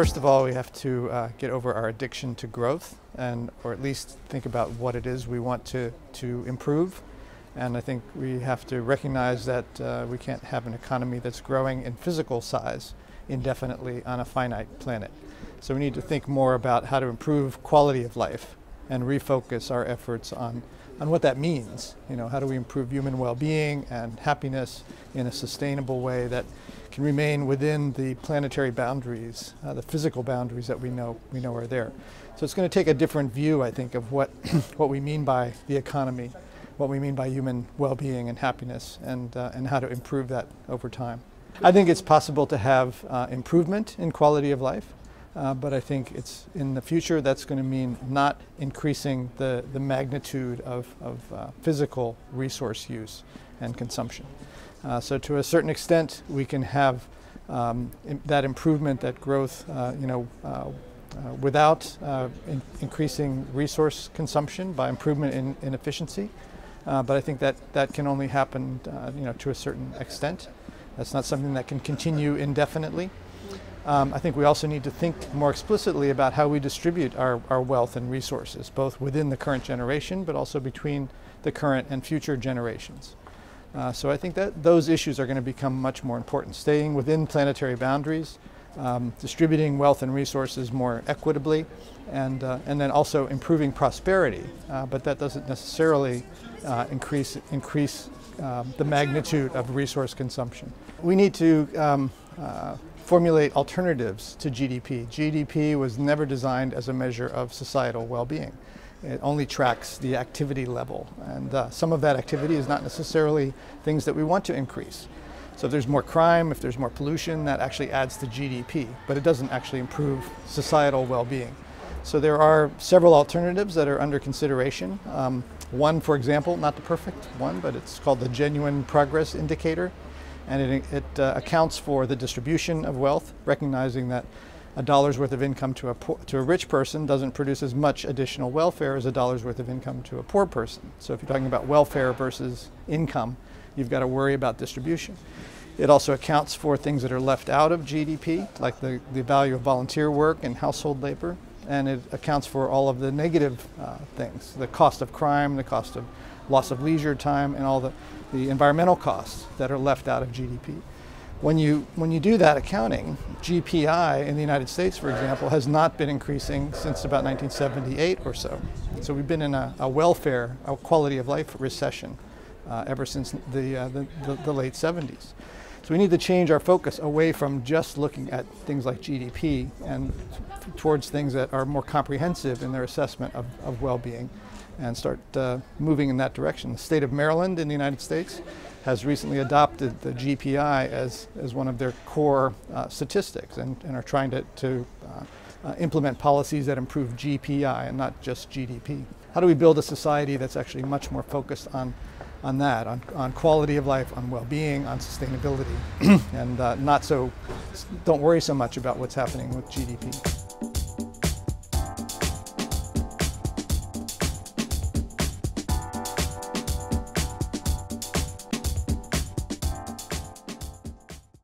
First of all, we have to get over our addiction to growth, or at least think about what it is we want to improve. And I think we have to recognize that we can't have an economy that's growing in physical size indefinitely on a finite planet. So we need to think more about how to improve quality of life and refocus our efforts on what that means. You know, how do we improve human well-being and happiness in a sustainable way that can remain within the planetary boundaries, the physical boundaries that we know are there. So it's going to take a different view, I think, of what we mean by the economy, what we mean by human well-being and happiness, and how to improve that over time. I think it's possible to have improvement in quality of life, but I think it's in the future that's going to mean not increasing the magnitude of physical resource use and consumption. So to a certain extent, we can have that improvement, that growth, without increasing resource consumption by improvement in efficiency. But I think that can only happen, to a certain extent. That's not something that can continue indefinitely. I think we also need to think more explicitly about how we distribute our wealth and resources, both within the current generation, but also between the current and future generations. So I think that those issues are going to become much more important. Staying within planetary boundaries, distributing wealth and resources more equitably, and then also improving prosperity. But that doesn't necessarily increase the magnitude of resource consumption. We need to formulate alternatives to GDP. GDP was never designed as a measure of societal well-being. It only tracks the activity level, and some of that activity is not necessarily things that we want to increase. So if there's more crime, if there's more pollution, that actually adds to GDP, but it doesn't actually improve societal well-being. So there are several alternatives that are under consideration. One, for example, not the perfect one, but it's called the Genuine Progress Indicator, and it accounts for the distribution of wealth, recognizing that a dollar's worth of income to a rich person doesn't produce as much additional welfare as a dollar's worth of income to a poor person. So if you're talking about welfare versus income, you've got to worry about distribution. It also accounts for things that are left out of GDP, like the value of volunteer work and household labor, and it accounts for all of the negative things, the cost of crime, the cost of loss of leisure time, and all the environmental costs that are left out of GDP. When you do that accounting, GPI in the United States, for example, has not been increasing since about 1978 or so. So we've been in a welfare, a quality of life recession ever since the late 70s. So we need to change our focus away from just looking at things like GDP and towards things that are more comprehensive in their assessment of well-being, and start moving in that direction. The state of Maryland in the United States has recently adopted the GPI as one of their core statistics, and are trying to implement policies that improve GPI and not just GDP. How do we build a society that's actually much more focused on that, on quality of life, on well-being, on sustainability, and don't worry so much about what's happening with GDP.